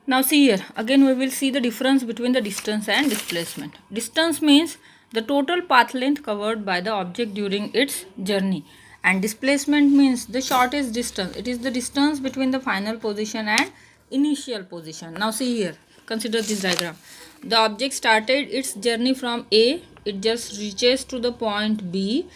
Now see here, again we will see the difference between the distance and displacement. Distance means the total path length covered by the object during its journey, and displacement means the shortest distance. It is the distance between the final position and initial position. Now see here, consider this diagram. The object started its journey from A, it just reaches to the point B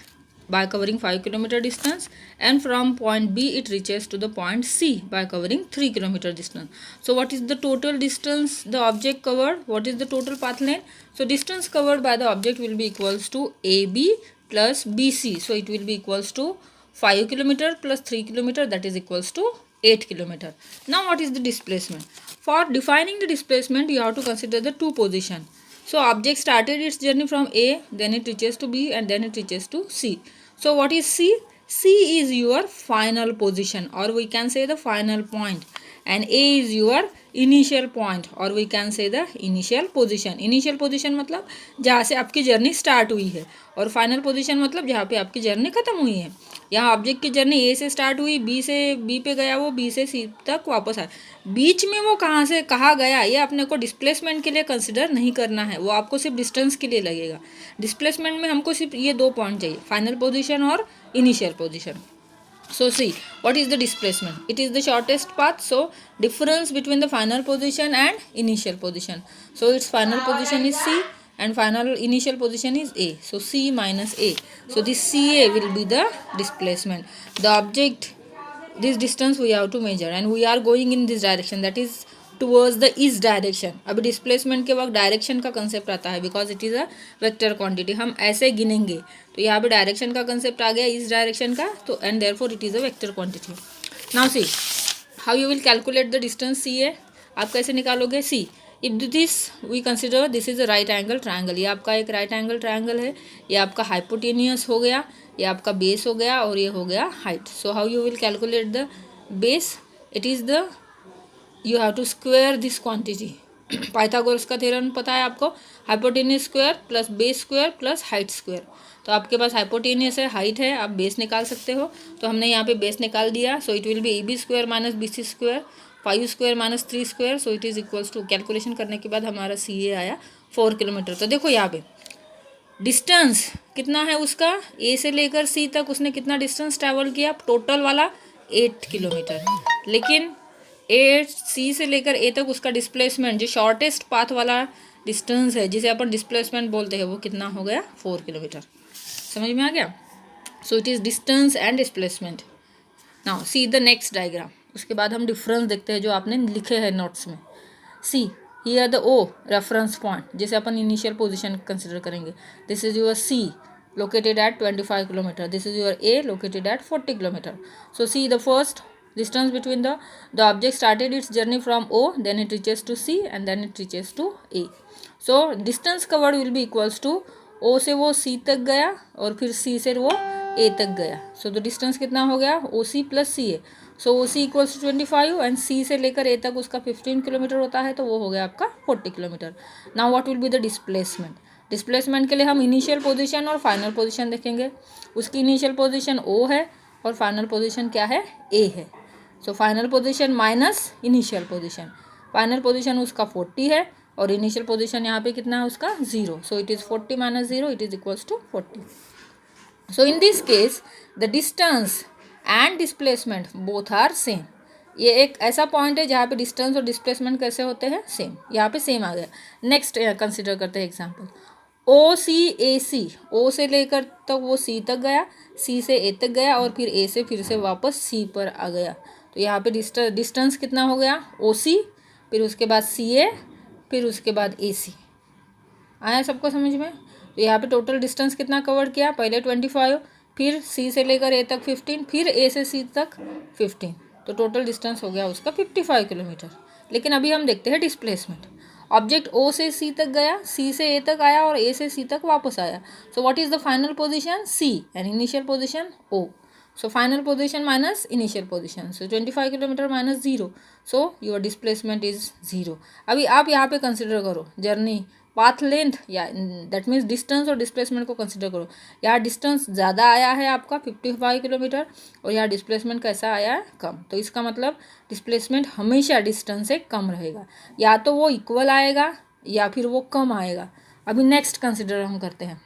by covering 5 km distance, and from point B it reaches to the point C by covering 3 km distance. So what is the total distance the object covered? What is the total path length? So distance covered by the object will be equals to AB plus BC. So it will be equals to 5 km plus 3 km, that is equals to 8 km. Now what is the displacement? For defining the displacement you have to consider the two position. So object started its journey from A, then it reaches to B, and then it reaches to C. So what is C? C is your final position, or we can say the final point, and A is your initial point, or we can say the initial position. Initial position मतलब जहाँ से आपकी journey start हुई है, और final position मतलब जहाँ पे आपकी जर्नी खत्म हुई है. यहाँ ऑब्जेक्ट की जर्नी ए से स्टार्ट हुई, बी से बी पे गया, वो बी से सी तक वापस आया, बीच में वो कहाँ से कहाँ गया ये अपने को डिस्प्लेसमेंट के लिए कंसिडर नहीं करना है, वो आपको सिर्फ डिस्टेंस के लिए लगेगा. डिस्प्लेसमेंट में हमको सिर्फ ये दो पॉइंट चाहिए, फाइनल पोजीशन और initial position. So see, what is the displacement? It is the shortest path. So difference between the final position and initial position. So its final position is C and final initial position is A. So C minus A. So this CA will be the displacement. The object, this distance we have to measure, and we are going in this direction, that is towards the east direction. अभी displacement के वक्त direction का concept आता है, because it is a vector quantity. हम ऐसे गिनेंगे तो यहाँ पे डायरेक्शन का कंसेप्ट आ गया, ईस्ट डायरेक्शन का, तो and therefore it is a vector quantity. Now see how you will calculate the distance C A. आप कैसे निकालोगे? See if this we consider this is a right angle triangle. ये आपका एक right angle triangle है, ये आपका hypotenuse हो गया, ये आपका बेस हो गया, और ये हो गया height. So how you will calculate the base? It is the you have to square this quantity. Pythagoras का थ्योरम पता है आपको, hypotenuse square plus base square plus height square. तो आपके पास हाइपोटेनियस है, हाइट है, आप बेस निकाल सकते हो. तो हमने यहाँ पे बेस निकाल दिया. So it will be A B square minus B C square, 5 square minus 3 square. So it is equals to, calculation करने के बाद हमारा सी ए आया 4 किलोमीटर. तो देखो यहाँ पे डिस्टेंस कितना है उसका, ए से लेकर सी तक उसने कितना डिस्टेंस ट्रैवल किया, टोटल वाला 8 किलोमीटर. लेकिन ए सी से लेकर ए तक उसका डिस्प्लेसमेंट, जो शॉर्टेस्ट पाथ वाला डिस्टेंस है जिसे अपन डिस्प्लेसमेंट बोलते हैं, वो कितना हो गया? 4 किलोमीटर. समझ में आ गया? सो it is distance and displacement. Now see the next diagram. उसके बाद हम डिफरेंस देखते हैं जो आपने लिखे हैं नोट्स में. See here the O reference point, जैसे अपन इनिशियल पोजिशन कंसिडर करेंगे. This is your C located at 25 kilometer. This is your A located at 40 kilometer. So see the first distance between the object started its journey from O, then it reaches to C, and then it reaches to A. So distance covered will be equals to O से वो C तक गया और फिर C से वो A तक गया. So the distance कितना हो गया? OC plus CA. So OC equals to 25 and C से लेकर A तक उसका 15 किलोमीटर होता है, तो वो हो गया आपका 40 kilometre. Now what will be the displacement? Displacement के लिए हम इनिशियल पोजीशन और फाइनल पोजीशन देखेंगे. उसकी इनिशियल पोजीशन ओ है और फाइनल पोजीशन क्या है? ए है. सो final position minus initial position. Final position उसका 40 है और इनिशियल पोजीशन यहाँ पे कितना है उसका? 0. So it is 40 minus 0, it is equals to 40. So in this case the distance and displacement both are same. ये एक ऐसा पॉइंट है जहाँ पे डिस्टेंस और डिस्प्लेसमेंट कैसे होते हैं? सेम. यहाँ पे सेम आ गया. नेक्स्ट कंसिडर करते हैं एग्जाम्पल. ओ सी ए सी, ओ से लेकर तक वो सी तक गया, सी से ए तक गया और फिर ए से फिर से वापस सी पर आ गया. तो यहाँ पे डिस्टेंस कितना हो गया? ओ सी, फिर उसके बाद सी ए, फिर उसके बाद ए सी. आया सबको समझ में? तो यहाँ पे टोटल डिस्टेंस कितना कवर किया? पहले 25, फिर सी से लेकर ए तक 15, फिर ए से सी तक 15. तो टोटल डिस्टेंस हो गया उसका 55 किलोमीटर. लेकिन अभी हम देखते हैं डिस्प्लेसमेंट. ऑब्जेक्ट ओ से सी तक गया, सी से ए तक आया और ए से सी तक वापस आया. So what is the final position? C. And initial position O. So final position minus initial position. So 25 kilometre minus 0. So your displacement is 0. अभी आप यहाँ पे कंसिडर करो जर्नी पाथ लेंथ या दैट मीन्स डिस्टेंस और displacement को consider करो। यहाँ डिस्टेंस ज़्यादा आया है आपका 55 किलोमीटर और यहाँ डिस्प्लेसमेंट कैसा आया है, कम। तो इसका मतलब डिस्प्लेसमेंट हमेशा डिस्टेंस से कम रहेगा, या तो वो इक्वल आएगा या फिर वो कम आएगा। अभी नेक्स्ट कंसिडर हम करते हैं।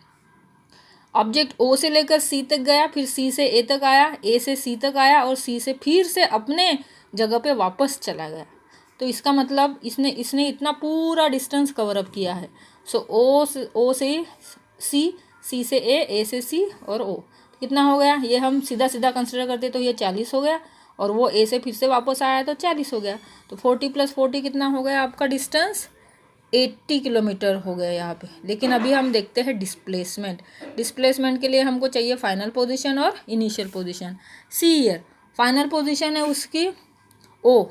ऑब्जेक्ट ओ से लेकर सी तक गया, फिर सी से ए तक आया, ए से सी तक आया और सी से फिर से अपने जगह पे वापस चला गया। तो इसका मतलब इसने इतना पूरा डिस्टेंस कवर अप किया है। सो ओ से सी, सी से ए से सी और ओ कितना हो गया, ये हम सीधा सीधा कंसिडर करते तो ये 40 हो गया, और वो ए से फिर से वापस आया तो 40 हो गया। तो 40 + 40 कितना हो गया आपका डिस्टेंस, 80 किलोमीटर हो गया यहाँ पे। लेकिन अभी हम देखते हैं डिस्प्लेसमेंट। डिस्प्लेसमेंट के लिए हमको चाहिए फाइनल पोजीशन और इनिशियल पोजीशन। सी ईयर फाइनल पोजीशन है उसकी ओ,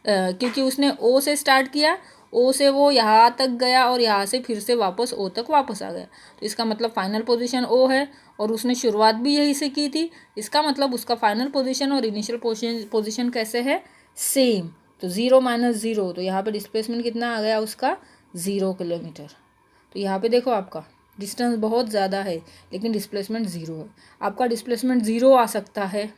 क्योंकि उसने ओ से स्टार्ट किया, ओ से वो यहाँ तक गया और यहाँ से फिर से वापस ओ तक वापस आ गया। तो इसका मतलब फाइनल पोजीशन ओ है और उसने शुरुआत भी यहीं से की थी। इसका मतलब उसका फाइनल पोजीशन और इनिशियल पोजीशन कैसे है, सेम। तो 0 - 0, तो यहाँ पे डिस्प्लेसमेंट कितना आ गया उसका, 0 किलोमीटर। तो यहाँ पे देखो आपका डिस्टेंस बहुत ज़्यादा है लेकिन डिस्प्लेसमेंट 0 है। आपका डिस्प्लेसमेंट 0 आ सकता है,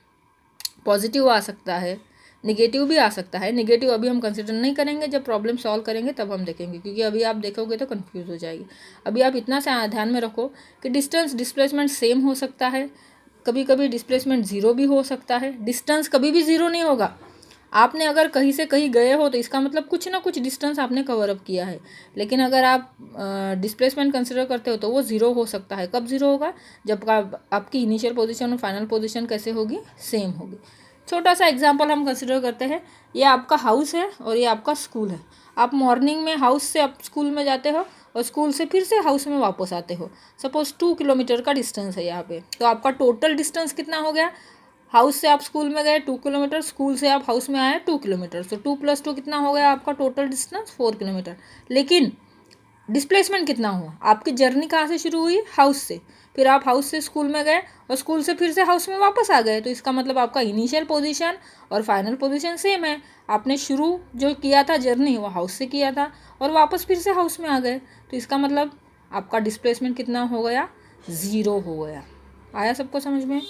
पॉजिटिव आ सकता है, निगेटिव भी आ सकता है। निगेटिव अभी हम कंसिडर नहीं करेंगे, जब प्रॉब्लम सॉल्व करेंगे तब हम देखेंगे, क्योंकि अभी आप देखोगे तो कंफ्यूज हो जाएगी। अभी आप इतना सा ध्यान में रखो कि डिस्टेंस डिस्प्लेसमेंट सेम हो सकता है, कभी कभी डिस्प्लेसमेंट 0 भी हो सकता है। डिस्टेंस कभी भी 0 नहीं होगा। आपने अगर कहीं से कहीं गए हो तो इसका मतलब कुछ ना कुछ डिस्टेंस आपने कवर अप किया है। लेकिन अगर आप डिस्प्लेसमेंट कंसिडर करते हो तो वो 0 हो सकता है। कब 0 होगा, जब आपकी इनिशियल पोजीशन और फाइनल पोजीशन कैसे होगी, सेम होगी। छोटा सा एग्जांपल हम कंसिडर करते हैं। ये आपका हाउस है और ये आपका स्कूल है। आप मॉर्निंग में हाउस से आप स्कूल में जाते हो और स्कूल से फिर से हाउस में वापस आते हो। सपोज 2 किलोमीटर का डिस्टेंस है यहाँ पे। तो आपका टोटल डिस्टेंस कितना हो गया, हाउस से आप स्कूल में गए 2 किलोमीटर, स्कूल से आप हाउस में आए 2 किलोमीटर। तो 2 + 2 कितना हो गया आपका टोटल डिस्टेंस, 4 किलोमीटर। लेकिन डिस्प्लेसमेंट कितना हुआ, आपकी जर्नी कहाँ से शुरू हुई, हाउस से। फिर आप हाउस से स्कूल में गए और स्कूल से फिर से हाउस में वापस आ गए। तो इसका मतलब आपका इनिशियल पोजीशन और फाइनल पोजीशन सेम है। आपने शुरू जो किया था जर्नी वो हाउस से किया था और वापस फिर से हाउस में आ गए। तो इसका मतलब आपका डिस्प्लेसमेंट कितना हो गया, 0 हो गया। आया सबको समझ में।